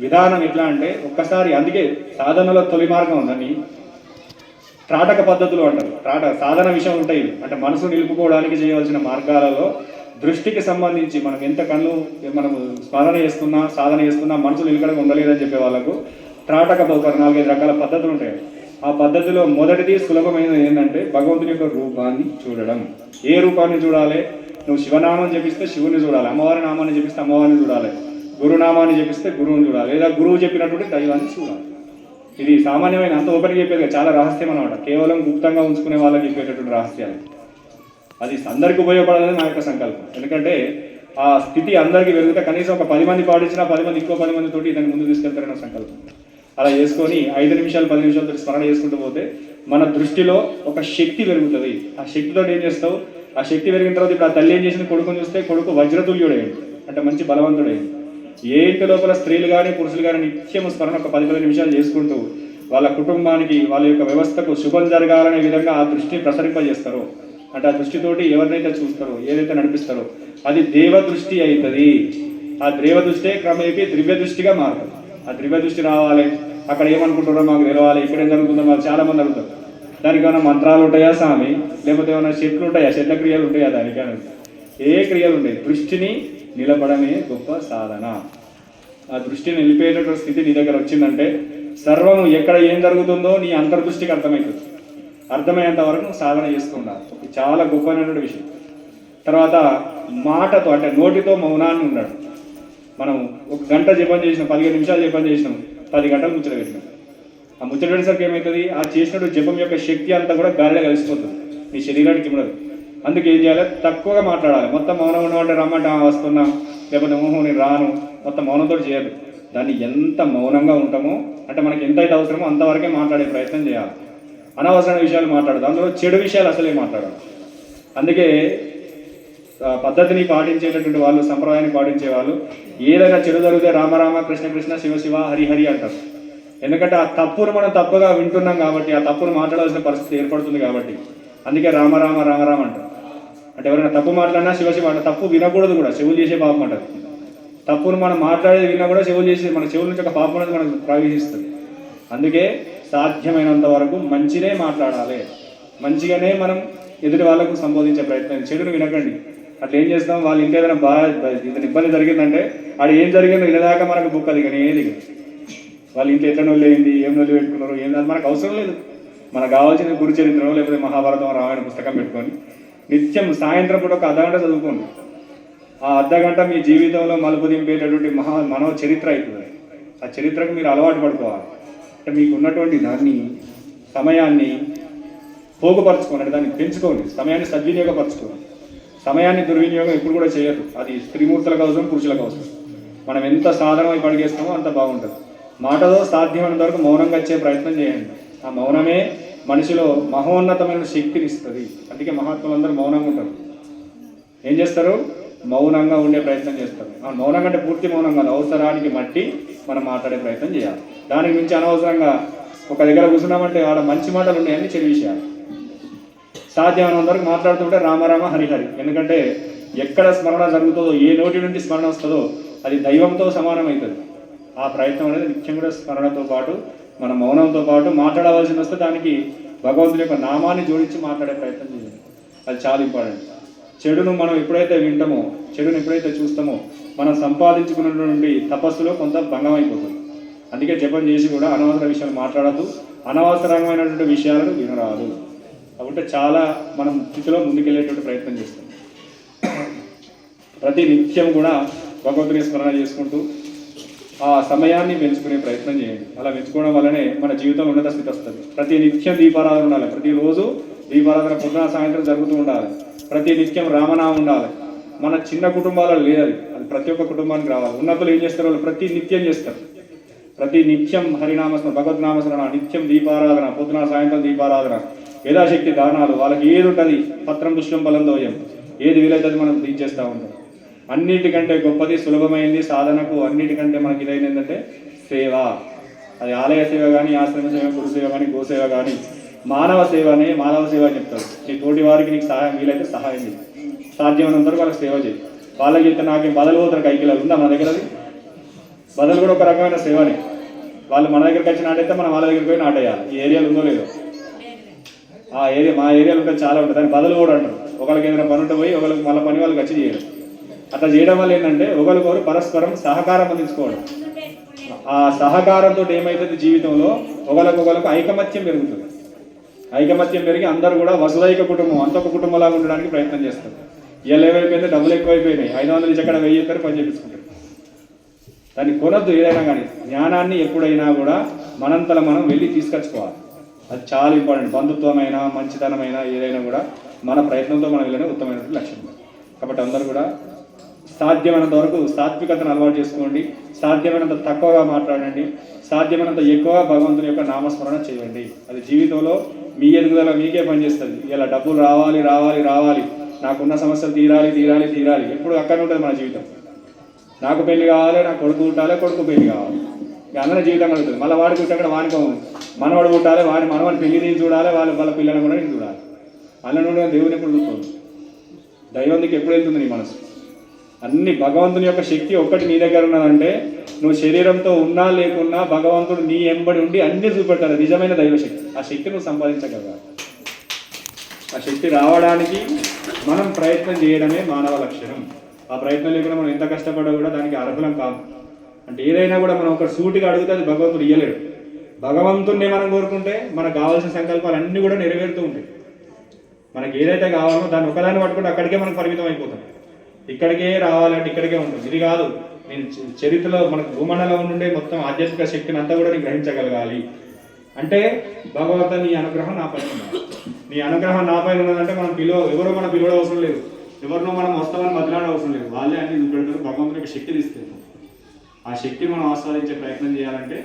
విధానం ఎట్లా అంటే ఒక్కసారి, అందుకే సాధనలో తొలి మార్గం ఉందని త్రాటక పద్ధతులు అంటారు. సాధన విషయం ఉంటాయి అంటే మనసు నిలుపుకోవడానికి చేయవలసిన మార్గాలలో దృష్టికి సంబంధించి మనం ఎంత కళ్ళు మనము స్మరణ చేస్తున్నా సాధన చేస్తున్నా మనసు నిలకడగా ఉండలేదని చెప్పే వాళ్ళకు త్రాటక 4-5 రకాల పద్ధతులు ఉంటాయి. ఆ పద్ధతిలో మొదటిది సులభమైనది ఏంటంటే భగవంతుని యొక్క రూపాన్ని చూడడం. ఏ రూపాన్ని చూడాలి? నువ్వు శివనామం జపిస్తే శివుని చూడాలి, అమ్మవారి నామాన్ని జపిస్తే అమ్మవారిని చూడాలి, గురునామాన్ని జపిస్తే గురువుని చూడాలి, లేదా గురువు చెప్పినటువంటి దైవాన్ని చూడాలి. ఇది సామాన్యమైన అంత ఓపెన్ చెప్పేది చాలా రహస్యం అన్నమాట. కేవలం గుప్తంగా ఉంచుకునే వాళ్ళకి చెప్పేటటువంటి రహస్యాలు. అది అందరికీ ఉపయోగపడాలని నా యొక్క సంకల్పం. ఎందుకంటే ఆ స్థితి అందరికీ పెరిగితే కనీసం ఒక 10 మంది పాటించినా 10 మంది ఇంకో 10 మందితోటి దాన్ని ముందు తీసుకెళ్తారన్న సంకల్పం. అలా చేసుకొని 5 నిమిషాలు 10 నిమిషాలతో స్మరణ చేసుకుంటూ పోతే మన దృష్టిలో ఒక శక్తి పెరుగుతుంది. ఆ శక్తితో ఏం చేస్తావు? ఆ శక్తి పెరిగిన తర్వాత ఇప్పుడు ఆ తల్లి ఏం చేసిన కొడుకుని చూస్తే కొడుకు వజ్రతుల్యుడైంది, అంటే మంచి బలవంతుడైంది. ఏ ఇంటి లోపల స్త్రీలు కానీ పురుషులు కానీ నిత్యం స్మరణ ఒక 10-10 నిమిషాలు చేసుకుంటూ వాళ్ళ కుటుంబానికి వాళ్ళ యొక్క వ్యవస్థకు శుభం జరగాలనే విధంగా ఆ దృష్టిని ప్రసరింపజేస్తారో, అంటే ఆ దృష్టితోటి ఎవరినైతే చూస్తారో ఏదైతే నడిపిస్తారో అది దేవ దృష్టి అవుతుంది. ఆ దేవ దృష్టే క్రమేపీ దివ్య దృష్టిగా మారుతుంది. ఆ దివ్య దృష్టి రావాలి, అక్కడ ఏమనుకుంటారో మాకు తెలవాలి, ఇక్కడ ఏం జరుగుతుందో మాకు చాలా మంది అడుగుతారు. దానికి ఏమైనా మంత్రాలు ఉంటాయా స్వామి, లేకపోతే ఏమైనా చెట్లు ఉంటాయా, చెట్ల క్రియలు ఉంటాయా? దానికి ఏ క్రియలు ఉంటాయి? దృష్టిని నిలబడమే గొప్ప సాధన. ఆ దృష్టిని నిలిపేటటువంటి స్థితి నీ దగ్గర వచ్చిందంటే సర్వము ఎక్కడ ఏం జరుగుతుందో నీ అంతర్దృష్టికి అర్థమవుతుంది. అర్థమయ్యేంత వరకు సాధన చేసుకున్నారు. ఇది చాలా గొప్పమైనటువంటి విషయం. తర్వాత మాటతో అంటే నోటితో మౌనాన్ని ఉన్నాడు. మనం 1 గంట జపం చేసినాం, 15 నిమిషాలు జపం చేసినాం, 10 గంటలు ముచ్చట పెట్టినాం. ఆ ముచ్చట పెట్టేసరికి ఏమవుతుంది? ఆ చేసినట్టు జపం యొక్క శక్తి అంతా కూడా గాలిలో కలిసిపోతుంది, నీ శరీరానికి ఉండదు. అందుకే ఏం చేయాలి? తక్కువగా మాట్లాడాలి. మొత్తం మౌనం ఉండమంటే రమ్మంటే వస్తున్నా, లేకపోతే ఓహో నేను రాను, మొత్తం మౌనంతో చేయదు. దాన్ని ఎంత మౌనంగా ఉంటామో అంటే మనకి ఎంతైతే అవసరమో అంతవరకే మాట్లాడే ప్రయత్నం చేయాలి. అనవసరమైన విషయాలు మాట్లాడదు, అందులో చెడు విషయాలు అసలే మాట్లాడాలి. అందుకే పద్ధతిని పాటించేటటువంటి వాళ్ళు, సంప్రదాయాన్ని పాటించే వాళ్ళు ఏదైనా చెడు జరిగితే రామరామ కృష్ణ కృష్ణ శివ శివ హరి హరి అంటారు. ఎందుకంటే ఆ తప్పును మనం తప్పుగా వింటున్నాం కాబట్టి, ఆ తప్పును మాట్లాడాల్సిన పరిస్థితి ఏర్పడుతుంది కాబట్టి. అందుకే రామరామ రామరామ అంటారు. అంటే ఎవరైనా తప్పు మాట్లాడినా శివ శివ అంటే తప్పు వినకూడదు కూడా, చెవులు చేసే పాపం అంటారు. తప్పును మనం మాట్లాడేది విన్నా కూడా చెవులు చేసి మన చెవుల నుంచి ఒక పాపం అనేది మనకు ప్రవేశిస్తుంది. అందుకే సాధ్యమైనంత వరకు మంచినే మాట్లాడాలి, మంచిగానే మనం ఎదుటి వాళ్ళకు సంబోధించే ప్రయత్నం. చెడును వినకండి. అట్లా ఏం చేస్తాం? వాళ్ళు ఇంకేదైనా ఇతను ఇబ్బంది జరిగిందంటే ఆడు ఏం జరిగిందో వినదాకా మనకు బుక్ అది కానీ ఏది వాళ్ళు ఇంట్లో ఎట్లా నొల్లేయింది, ఏం నొల్లి పెట్టుకున్నారు, ఏం అది మనకు అవసరం లేదు. మనకు కావాల్సిన గురు చరిత్రలో లేకపోతే మహాభారతం రామాయణ పుస్తకం పెట్టుకొని నిత్యం సాయంత్రం పూట ఒక అర్ధగంట చదువుకోండి. ఆ అర్ధగంట మీ జీవితంలో మలుపు దింపేటటువంటి మనో చరిత్ర అవుతుంది. ఆ చరిత్రకు మీరు అలవాటు పడుకోవాలి. అంటే మీకు ఉన్నటువంటి దాన్ని సమయాన్ని పోగుపరచుకోండి, అంటే దాన్ని పెంచుకోండి, సమయాన్ని సద్వినియోగపరచుకోండి. సమయాన్ని దుర్వినియోగం ఎప్పుడు కూడా చేయరు. అది స్త్రీమూర్తులకు అవసరం, పురుషులకు అవసరం. మనం ఎంత సాధన పడిగేస్తామో అంత బాగుంటుంది. మాటలో సాధ్యమైనంత వరకు మౌనంగా వచ్చే ప్రయత్నం చేయండి. ఆ మౌనమే మనిషిలో మహోన్నతమైన శక్తిని ఇస్తుంది. అందుకే మహాత్ములందరూ మౌనంగా ఉంటారు. ఏం చేస్తారు? మౌనంగా ఉండే ప్రయత్నం చేస్తారు. ఆ మౌనంగా అంటే పూర్తి మౌనం కాదు, అవసరానికి మట్టి మనం మాట్లాడే ప్రయత్నం చేయాలి. దానికి మించి అనవసరంగా ఒక దగ్గర కూర్చున్నామంటే ఆడ మంచి మాటలు ఉన్నాయని చెడు విషయాలు. సాధ్యమైనంత వరకు మాట్లాడుతుంటే రామరామ హరిహరి. ఎందుకంటే ఎక్కడ స్మరణ జరుగుతుందో, ఏ నోటి నుండి స్మరణ వస్తుందో అది దైవంతో సమానమవుతుంది. ఆ ప్రయత్నం అనేది నిత్యం కూడా స్మరణతో పాటు మన మౌనంతో పాటు మాట్లాడవలసి వస్తే దానికి భగవంతుని యొక్క నామాన్ని జోడించి మాట్లాడే ప్రయత్నం చేయాలి. అది చాలా ఇంపార్టెంట్. చెడును మనం ఎప్పుడైతే వింటామో, చెడును ఎప్పుడైతే చూస్తామో మనం సంపాదించుకున్నటువంటి తపస్సులో కొంత భంగం అయిపోతుంది. అందుకే జపం చేసి కూడా అనవసర విషయాలు మాట్లాడద్దు, అనవసరమైనటువంటి విషయాలను వినరాదు. కాబట్టి చాలా మనం స్థితిలో ముందుకెళ్ళేటువంటి ప్రయత్నం చేస్తాం. ప్రతి నిత్యం కూడా భగవంతుని స్మరణ చేసుకుంటూ ఆ సమయాన్ని పెంచుకునే ప్రయత్నం చేయండి. అలా పెంచుకోవడం వల్లనే మన జీవితంలో ఉన్నత స్థితి వస్తుంది. ప్రతి నిత్యం దీపారాధన ఉండాలి, ప్రతిరోజు దీపారాధన పొద్దున సాయంత్రం జరుగుతూ ఉండాలి. ప్రతి నిత్యం రామనామం ఉండాలి. మన చిన్న కుటుంబాలలో లేదు, అది ప్రతి ఒక్క కుటుంబానికి రావాలి. ఉన్నతులు ఏం చేస్తారు? వాళ్ళు ప్రతి నిత్యం చేస్తారు. ప్రతి నిత్యం హరినామస్మరణ, భగవద్నామస్మరణ, నిత్యం దీపారాధన, పొద్దున సాయంత్రం దీపారాధన, యథాశక్తి దానాలు. వాళ్ళకి ఏది ఉంటుంది? పత్రం పుష్పం బలం దోయం, ఏది వీలైతే మనం తీర్చేస్తూ ఉంటాం. అన్నిటికంటే గొప్పది, సులభమైంది సాధనకు అన్నిటికంటే మనకి ఇదైంది ఏంటంటే సేవ. అది ఆలయ సేవ కానీ, ఆశ్రమ సేవ, గురు సేవ కానీ, గోసేవ కానీ, మానవ సేవనే మానవ సేవ అని చెప్తాడు. నీ తోటి వారికి నీకు సహాయం వీలైతే సహాయం చేయి, సాధ్యమైనంత వరకు వాళ్ళకి సేవ చేయి. వాళ్ళకి చెప్తే నాకేం బదులు పోతారు కైకిలాలు ఉందా మన దగ్గర? అది బదులు కూడా ఒక రకమైన సేవనే. వాళ్ళు మన దగ్గరికి వచ్చి నాటైతే మనం వాళ్ళ దగ్గరికి పోయి నాటేయాలి. ఈ ఏరియాలో ఉందో లేదో, ఆ ఏరియా మా ఏరియాలో ఉంటుంది చాలా ఉంటుంది. దాన్ని బదులు కూడా అంటారు. ఒకరికి ఏదైనా పని ఉంటే పోయి ఒకరికి మళ్ళీ పని వాళ్ళకి వచ్చి చేయడం. అట్లా చేయడం వల్ల ఏంటంటే ఒకరికొకరు పరస్పరం సహకారం అందించుకోవడం. ఆ సహకారంతో ఏమవుతుంది, జీవితంలో ఒకరికొకరికి ఐకమత్యం పెరుగుతుంది. ఐకమత్యం పెరిగి అందరూ కూడా వసుదైక కుటుంబం, అంత ఒక కుటుంబంలాగా ఉండడానికి ప్రయత్నం చేస్తారు. ఇవాళ ఏమైపోయింది, డబ్బులు ఎక్కువైపోయినాయి, 500 నుంచి అక్కడ 1000 ఇస్తారు, పని చేపించుకుంటారు. దాన్ని కొనద్దు ఏదైనా కానీ. జ్ఞానాన్ని ఎప్పుడైనా కూడా మనంతలో మనం వెళ్ళి తీసుకొచ్చుకోవాలి. అది చాలా ఇంపార్టెంట్. బంధుత్వమైన మంచితనమైన ఏదైనా కూడా మన ప్రయత్నంతో మనం వెళ్ళిన ఉత్తమమైనటువంటి లక్ష్యం. కాబట్టి అందరూ కూడా సాధ్యమైనంత వరకు సాత్వికతను అలవాటు చేసుకోండి. సాధ్యమైనంత తక్కువగా మాట్లాడండి. సాధ్యమైనంత ఎక్కువగా భగవంతుని యొక్క నామస్మరణ చేయండి. అది జీవితంలో మీ ఎదుగుదల మీకే పనిచేస్తుంది. ఇలా డబ్బులు రావాలి రావాలి రావాలి, నాకున్న సమస్యలు తీరాలి తీరాలి తీరాలి, ఎప్పుడు అక్కడే ఉంటుంది మన జీవితం. నాకు పెళ్లి కావాలి, నాకు కొడుకు పుట్టాలి, కొడుకు పెళ్లి కావాలి, ఇక అందరి జీవితం కలుగుతుంది. మళ్ళీ వాడి పుట్టాక వానికి మనవాడు పుట్టాలి, వాడి మనవాడి పెళ్లి నేను చూడాలి, వాళ్ళ పిల్లలను కూడా నేను చూడాలి. అన్న నుండి దేవుని ఎప్పుడు చూస్తుంది, దైవందికి ఎప్పుడు వెళ్తుంది నీ మనసు. అన్ని భగవంతుని యొక్క శక్తి ఒక్కటి నీ దగ్గర ఉన్నదంటే నువ్వు శరీరంతో ఉన్నా లేకున్నా భగవంతుడు నీ ఎంబడి ఉండి అన్ని చూపెడతాడు. నిజమైన దైవశక్తి. ఆ శక్తి నువ్వు సంపాదించగలగాలి. ఆ శక్తి రావడానికి మనం ప్రయత్నం చేయడమే మానవ లక్షణం. ఆ ప్రయత్నం లేకుండా మనం ఎంత కష్టపడ్డా కూడా దానికి అర్హులం కాదు. అంటే ఏదైనా కూడా మనం ఒక సూటిగా అడిగితే అది భగవంతుడు ఇయ్యలేడు. భగవంతుడిని మనం కోరుకుంటే మనకు కావాల్సిన సంకల్పాలు అన్నీ కూడా నెరవేరుతూ ఉంటాయి. మనకి ఏదైతే కావాలో దాన్ని ఒకదాన్ని పట్టుకుంటే అక్కడికే మనకు పరిమితం అయిపోతాం. ఇక్కడికే రావాలంటే ఇక్కడికే ఉంటుంది. ఇది కాదు, నేను చరిత్రలో మనకు భూమండలం నుండే మొత్తం ఆధ్యాత్మిక శక్తిని అంతా కూడా నేను గ్రహించగలగాలి అంటే భగవంతుని నీ అనుగ్రహం నా పైన ఉన్నది. నీ అనుగ్రహం నా పైన ఉన్నదంటే మనం ఎవరో మనం పిలవడం అవసరం లేదు, ఎవరినో మనం వస్తామని బదిలాడ అవసరం లేదు. వాళ్ళే అన్ని చూపెడతారు. భగవంతుని యొక్క శక్తి తీసుకెళ్తాం. ఆ శక్తిని మనం ఆస్వాదించే ప్రయత్నం చేయాలంటే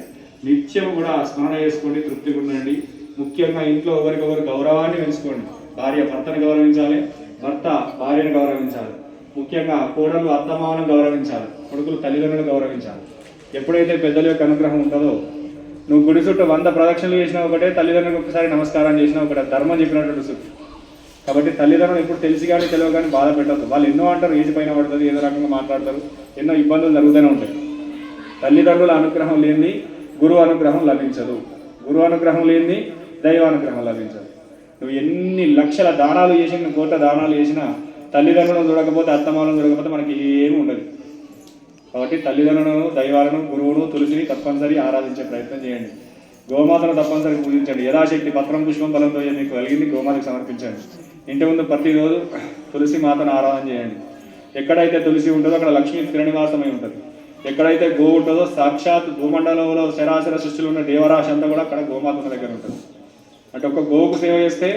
నిత్యం కూడా స్మరణ చేసుకోండి, తృప్తిగా ఉండండి. ముఖ్యంగా ఇంట్లో ఒకరికొకరు గౌరవాన్ని పెంచుకోండి. భార్య భర్తను గౌరవించాలి, భర్త భార్యను గౌరవించాలి. ముఖ్యంగా కోడలు అత్తమామను గౌరవించాలి, కొడుకులు తల్లిదండ్రులను గౌరవించాలి. ఎప్పుడైతే పెద్దల యొక్క అనుగ్రహం ఉంటుందో, నువ్వు గుడి చుట్టూ 100 ప్రదక్షిణలు చేసినా ఒకటే, తల్లిదండ్రులకు ఒకసారి నమస్కారం చేసినా ఒకటే, ధర్మం చెప్పినటువంటి సుఖం. కాబట్టి తల్లిదండ్రులు ఎప్పుడు తెలిసి కానీ తెలియదు కానీ బాధ పెట్టద్దు. వాళ్ళు ఎన్నో అంటారు, ఏజ్ పైన పడుతుంది, ఏదో రకంగా మాట్లాడతారు, ఎన్నో ఇబ్బందులు జరుగుతూనే ఉంటాయి. తల్లిదండ్రుల అనుగ్రహం లేని గురువు అనుగ్రహం లభించదు, గురువు అనుగ్రహం లేని దైవ అనుగ్రహం లభించదు. నువ్వు ఎన్ని లక్షల దానాలు చేసినా, కోట్ల దానాలు చేసినా తల్లిదండ్రులను చూడకపోతే, అత్తమాలను చూడకపోతే మనకి ఏమీ ఉండదు. కాబట్టి తల్లిదండ్రులను, దైవాలను, గురువును, తులసిని తప్పనిసరి ఆరాధించే ప్రయత్నం చేయండి. గోమాతను తప్పనిసరి పూజించండి. యథాశక్తి పత్రం పుష్పం ఫలంతో మీకు కలిగింది గోమాతకు సమర్పించండి. ఇంటి ముందు ప్రతిరోజు తులసి మాతను ఆరాధన చేయండి. ఎక్కడైతే తులసి ఉంటుందో అక్కడ లక్ష్మీ స్థిరనివాసమై ఉంటుంది. ఎక్కడైతే గో ఉంటుందో సాక్షాత్ భూమండలంలో శరాశర సృష్టిలో ఉన్న దేవరాశి అంతా కూడా అక్కడ గోమాత దగ్గర ఉంటుంది. అంటే ఒక గోవుకు సేవ చేస్తే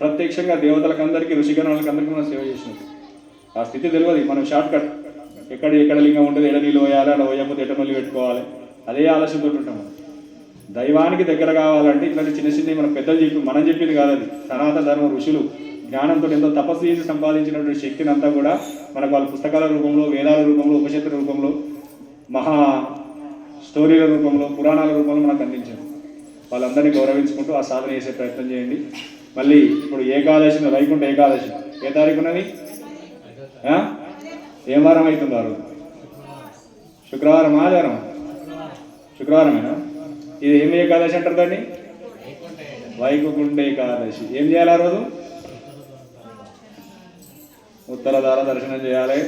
ప్రత్యక్షంగా దేవతలకు అందరికీ, ఋషిగణాలకు అందరికీ మనం సేవ చేసినట్టు. ఆ స్థితి తెలియదు. మనం షార్ట్ కట్ ఎక్కడ లింగం ఉంటుంది, ఎడ నీళ్ళు పోయాలి, అలా పోయకపోతే ఎట మళ్ళీ పెట్టుకోవాలి, అదే ఆలోచనతో ఉంటాం. దైవానికి దగ్గర కావాలంటే ఇట్లాంటి చిన్న చిన్న మన పెద్దలు మనం చెప్పింది కాదు. అది సనాతన ధర్మ ఋషులు జ్ఞానంతో ఎంతో తపస్సు చేసి సంపాదించినటువంటి శక్తిని అంతా కూడా మనకు వాళ్ళ పుస్తకాల రూపంలో, వేదాల రూపంలో, ఉపనిషత్తుల రూపంలో, మహా స్టోరీల రూపంలో, పురాణాల రూపంలో మనకు అందించారు. వాళ్ళందరినీ గౌరవించుకుంటూ ఆ సాధన చేసే ప్రయత్నం చేయండి. మళ్ళీ ఇప్పుడు ఏకాదశి, వైకుంఠ ఏకాదశి ఏ తారీఖు ఉన్నది? ఏం వారం అవుతుంది? ఆ రోజు శుక్రవారం, ఆదివారం, శుక్రవారమేనా? ఇది ఏం ఏకాదశి అంటారు దాన్ని? వైకుంఠ ఏకాదశి. ఏం చేయాలి ఆ రోజు? ఉత్తరధార దర్శనం చేయాలి,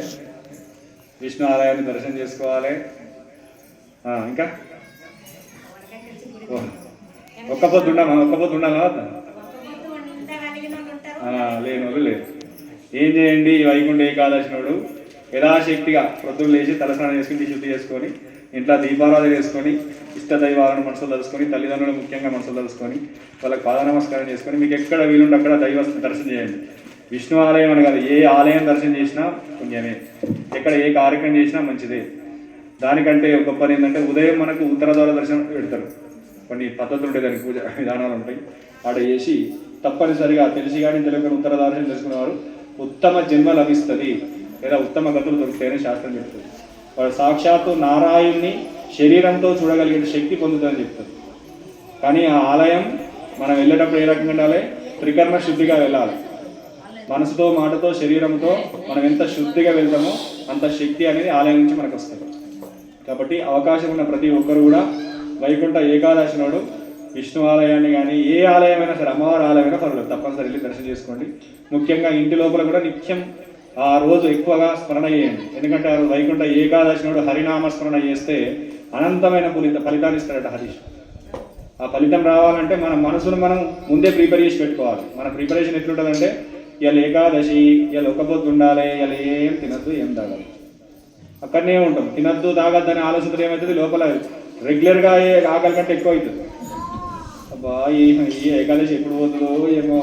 విష్ణు ఆలయాన్ని దర్శనం చేసుకోవాలి. ఇంకా ఒక్క పొద్దు ఉండాలా? లేని వాళ్ళు లేదు. ఏం చేయండి, వైకుంఠ ఏకాదశి నాడు యథాశక్తిగా ప్రొద్దులు లేచి తలస్నానం చేసుకుని శుద్ధి చేసుకొని ఇంట్లో దీపారాధన చేసుకొని ఇష్ట దైవాలను మనసులు తలుసుకొని, తల్లిదండ్రులు ముఖ్యంగా మనసులు తలుసుకొని వాళ్ళకి పాద నమస్కారం చేసుకొని, మీకు ఎక్కడ వీలుంటే అక్కడ దైవ దర్శనం చేయండి. విష్ణు ఆలయం అని కాదు, ఏ ఆలయం దర్శనం చేసినా పుణ్యమే, ఎక్కడ ఏ కార్యక్రమం చేసినా మంచిదే. దానికంటే గొప్పది ఏంటంటే ఉదయం మనకు ఉత్తరద్వార దర్శనం పెడతారు. కొన్ని పద్ధతులు ఉంటాయి, దానికి పూజ విధానాలు ఉంటాయి. ఆడ చేసి తప్పనిసరిగా తెలిసి కానీ తెలియక ఉత్తరద్వార దర్శనం చేసుకునేవారు ఉత్తమ జన్మ లభిస్తుంది, లేదా ఉత్తమ గతులు దొరుకుతాయని శాస్త్రం చెప్తుంది. వాడు సాక్షాత్తు నారాయణ్ణి శరీరంతో చూడగలిగే శక్తి పొందుతుందని చెప్తారు. కానీ ఆ ఆలయం మనం వెళ్ళేటప్పుడు ఏ రకంగా ఉండాలి? త్రికరణ శుద్ధిగా వెళ్ళాలి. మనసుతో, మాటతో, శరీరంతో మనం ఎంత శుద్ధిగా వెళ్తామో అంత శక్తి అనేది ఆలయం నుంచి మనకు వస్తుంది. కాబట్టి అవకాశం ఉన్న ప్రతి ఒక్కరు కూడా వైకుంఠ ఏకాదశి నాడు విష్ణు ఆలయాన్ని కానీ ఏ ఆలయమైనా సరే, అమ్మవారి ఆలయమైనా పర్వాలేదు, తప్పనిసరి వెళ్ళి దర్శనం చేసుకోండి. ముఖ్యంగా ఇంటి లోపల కూడా నిత్యం ఆ రోజు ఎక్కువగా స్మరణ చేయండి. ఎందుకంటే ఆ రోజు వైకుంఠ ఏకాదశి నాడు హరినామ స్మరణ చేస్తే అనంతమైన ఫలితాన్ని ఇస్తాడట హరీష్. ఆ ఫలితం రావాలంటే మన మనసును మనం ముందే ప్రిపేర్ చేసి పెట్టుకోవాలి. మన ప్రిపరేషన్ ఎట్లుంటుందంటే, ఇవాళ ఏకాదశి, ఇవాళ ఒక పొద్దు ఉండాలి, ఇవాళ ఏం తినద్దు, ఏం తాగాలి, అక్కడనే ఉంటాం. తినద్దు తాగద్దు అని ఆలోచన ఏమవుతుంది, లోపల రెగ్యులర్గా ఆకలి కంటే ఎక్కువ అవుతుంది. అబ్బా ఈ ఏకాదశి ఎప్పుడు పోతుందో ఏమో,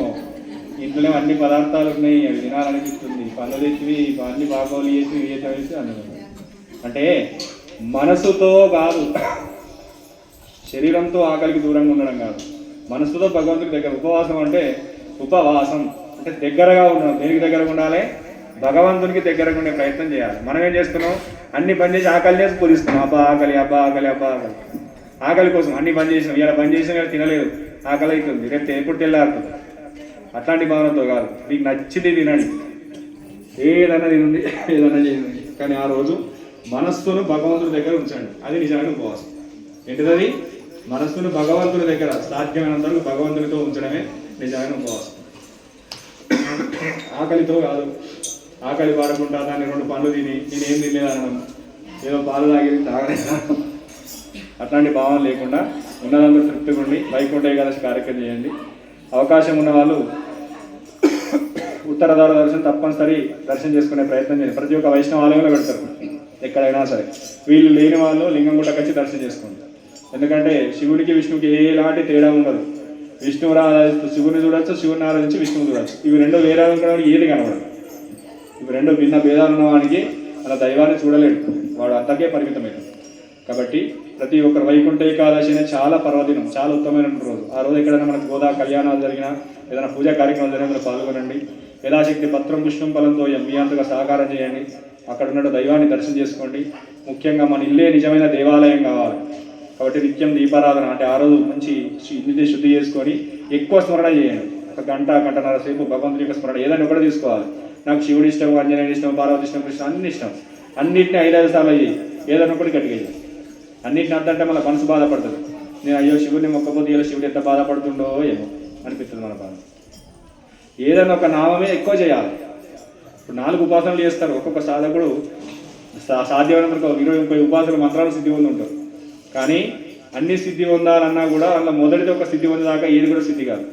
ఇంట్లో అన్ని పదార్థాలు ఉన్నాయి, అవి తినాలనిపిస్తుంది, పనులు తెచ్చివి, అన్ని బాగోలు చేసి వేసి అని. అంటే మనసుతో కాదు, శరీరంతో ఆకలికి దూరంగా ఉండడం కాదు, మనసుతో భగవంతుడి దగ్గర. ఉపవాసం అంటే దగ్గరగా ఉండడం. దేనికి దగ్గరగా ఉండాలి? భగవంతునికి దగ్గరగా ఉండే ప్రయత్నం చేయాలి. మనం ఏం చేస్తున్నాం? అన్ని బంద్ చేసి ఆకలి చేసి పూరిస్తున్నాం. అబ్బా ఆకలి, అబ్బా ఆకలి, అబ్బా ఆకలి. ఆకలి కోసం అన్ని బంద్ చేసినాం. ఇలా బంద్ చేసినా కానీ తినలేదు, ఆకలి అవుతుంది, రేపు ఎప్పుడు తెల్లారుతుంది. అట్లాంటి భావనతో కాదు, మీకు నచ్చింది తినండి, ఏదైనా తినండి, ఏదైనా చేయండి, కానీ ఆ రోజు మనస్సును భగవంతుడి దగ్గర ఉంచండి. అది నిజమైన ఉపవాసం. ఏంటిది? మనస్సును భగవంతుడి దగ్గర సాధ్యమైనంత వరకు భగవంతునితో ఉంచడమే నిజమైన ఉపవాసం. ఆకలితో కాదు, ఆకలి పాడకుండా దాన్ని 2 పండ్లు తిని నేనేం తినలేదనడం, ఏదో పాలు తాగలేదు, అట్లాంటి భావన లేకుండా ఉన్నదంతా తృప్తిగా ఉండి వైకుంఠ ఏకాదశి కార్యక్రమం చేయండి. అవకాశం ఉన్న వాళ్ళు ఉత్తరద్వార దర్శనం తప్పనిసరి దర్శనం చేసుకునే ప్రయత్నం చేయండి. ప్రతి ఒక్క వైష్ణవ ఆలయంలో పెడతారు, ఎక్కడైనా సరే. వీళ్ళు లేని వాళ్ళు లింగం గుట్టకు వచ్చి దర్శనం చేసుకుంటారు. ఎందుకంటే శివుడికి విష్ణువుకి ఎలాంటి తేడా ఉండదు. విష్ణువుని ఆరాధిస్తూ శివుని చూడొచ్చు, శివుని ఆరాధించి విష్ణువుని చూడొచ్చు. ఇవి 2 వేరే ఏది కనబడదు. ఇవి 2 భిన్న భేదాలు ఉన్నవానికి అలా దైవాన్ని చూడలేడు, వాడు అంతకే పరిమితమైన. కాబట్టి ప్రతి ఒక్కరు వైకుంఠ ఏకాదశి అనేది చాలా పర్వదినం, చాలా ఉత్తమమైన రోజు. ఆ రోజు ఎక్కడైనా మనకు గోదా కళ్యాణాలు జరిగినా, ఏదైనా పూజా కార్యక్రమాలు జరిగినా మీరు పాల్గొనండి. యథాశక్తి పత్రం పుష్పం ఫలంతో మీ అంతగా సహకారం చేయండి. అక్కడ ఉన్న దైవాన్ని దర్శనం చేసుకోండి. ముఖ్యంగా మన ఇల్లే నిజమైన దేవాలయం కావాలి. కాబట్టి నిత్యం దీపారాధన, అంటే ఆ రోజు మంచి ఇంటిని శుద్ధి చేసుకొని ఎక్కువ స్మరణ చేయండి. 1 గంట, గంటన్నర సేపు భగవంతుని యొక్క స్మరణ. ఏదైనా ఒకటి తీసుకోవాలి. నాకు శివుడు ఇష్టం, ఆంజనేయుడు ఇష్టం, పార్వతి ఇష్టం, కృష్ణ అన్ని ఇష్టం, అన్నింటినీ 5-5 సార్లు అయ్యి ఏదైనా ఒకటి గట్టిగా. అన్నింటిని అర్థంటే మన మనసు బాధపడుతుంది. నేను అయ్యో శివుడిని మొక్కపోతే ఇలా శివుడు ఎంత బాధపడుతుండో ఏమో అనిపిస్తుంది మన బాధ. ఏదైనా ఒక నామమే ఎక్కువ చేయాలి. ఇప్పుడు 4 ఉపాసనలు చేస్తారు. ఒక్కొక్క సాధకుడు సాధ్యమైనంత 20-30 ఉపాసనలు మంత్రాలు సిద్ధి పొంది ఉంటారు. కానీ అన్ని సిద్ధి పొందాలన్నా కూడా అందులో మొదటిది ఒక సిద్ధి పొందేదాకా ఏది కూడా సిద్ధి కాదు.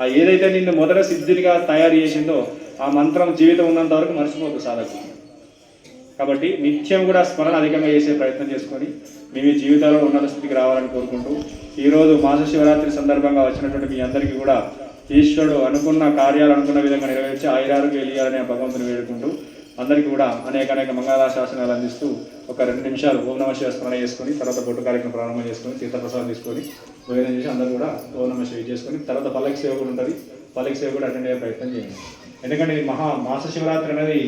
ఆ ఏదైతే నిన్ను మొదట సిద్ధిగా తయారు చేసిందో ఆ మంత్రం జీవితం ఉన్నంత వరకు మర్చిపోతుంది సాధకుడు. కాబట్టి నిత్యం కూడా స్మరణ అధికంగా చేసే ప్రయత్నం చేసుకొని మీ జీవితాల్లో ఉన్నత స్థితికి రావాలని కోరుకుంటూ, ఈరోజు మాస శివరాత్రి సందర్భంగా వచ్చినటువంటి మీ అందరికీ కూడా ఈశ్వరుడు అనుకున్న కార్యాలు అనుకున్న విధంగా నెరవేర్చి ఆయురారోగ్యం వెళ్ళాలని భగవంతుని వేడుకుంటూ అందరికీ కూడా అనేక మంగళాశాసనాలు అందిస్తూ ఒక 2 నిమిషాలు ఓం నమః శివాయ స్మరణ చేసుకొని తర్వాత బొట్టు కార్యక్రమం ప్రారంభం చేసుకొని తీర్థప్రసాదం తీసుకొని భోజనం చేసి అందరూ కూడా ఓం నమః శివాయ చేసుకొని తర్వాత పల్లకి సేవ కూడా ఉంటుంది. పల్లకి సేవ కూడా అటెండ్ అయ్యే ప్రయత్నం చేయండి. ఎందుకంటే ఇది మాస శివరాత్రి అనేది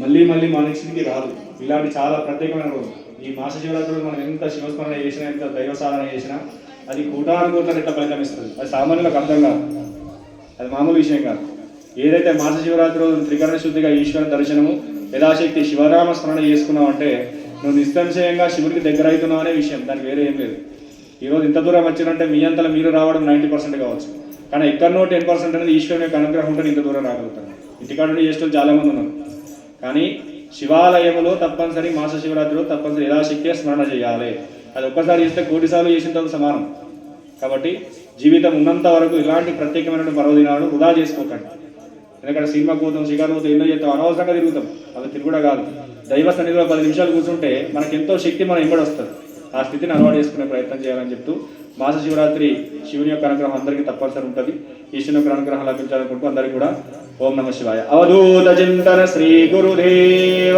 మళ్ళీ మనిషికి రాదు. ఇలాంటి చాలా ప్రత్యేకమైన రోజు. ఈ మాస శివరాత్రిలో మనం ఎంత శివస్మరణ చేసినా, ఎంత దైవ సాధన చేసినా అది కోటానుకోట్ల ఎట్లా ఫలితం ఇస్తుంది. అది సామాన్యులకు అర్థం కాదు, అది మామూలు విషయం కాదు. ఏదైతే మాస శివరాత్రి రోజు త్రికరణ శుద్ధిగా ఈశ్వర దర్శనము, యథాశక్తి శివనామ స్మరణ చేసుకున్నావు అంటే నువ్వు నిస్సంశయంగా శివుడికి దగ్గర అవుతున్నావు అనే విషయం, దానికి వేరే ఏం లేదు. ఈరోజు ఇంత దూరం వచ్చినంటే మీ అంతలో మీరు రావడం 90% కావచ్చు, కానీ ఎక్కడనో 10% అనేది ఈశ్వరుని యొక్క అనుగ్రహం ఉంటే ఇంత దూరం రాగలుగుతాను. ఇంటికాడ నుండి చేసిన చాలామంది ఉన్నారు. కానీ శివాలయంలో తప్పనిసరి మాస శివరాత్రిలో తప్పనిసరి యథాశక్తిగా స్మరణ చేయాలి. అది ఒక్కసారి చేస్తే 1,000 సార్లు చేసిన సమానం. కాబట్టి జీవితం ఉన్నంత వరకు ఇలాంటి ప్రత్యేకమైన పర్వదినాలు వృధా చేసుకోకండి. ఎందుకంటే సినిమాకు పోతాం, షికారు పోతాం, ఎన్నో చేస్తాం, అనవసరంగా తిరుగుతాం. అది తిరుగుడా కాదు. దైవ సన్నిధిలో 10 నిమిషాలు కూర్చుంటే మనకు ఎంతో శక్తి మనం ఎంబడి వస్తుంది. ఆ స్థితిని అలవాటు చేసుకునే ప్రయత్నం చేయాలని చెప్తూ, మాస శివరాత్రి శివుని యొక్క అనుగ్రహం అందరికీ తప్పనిసరి ఉంటుంది. ఈశ్వరుని యొక్క అనుగ్రహం లభించాలనుకుంటూ అందరికీ కూడా ఓం నమః శివాయ. అవధూత చింతన శ్రీ గురుదేవ.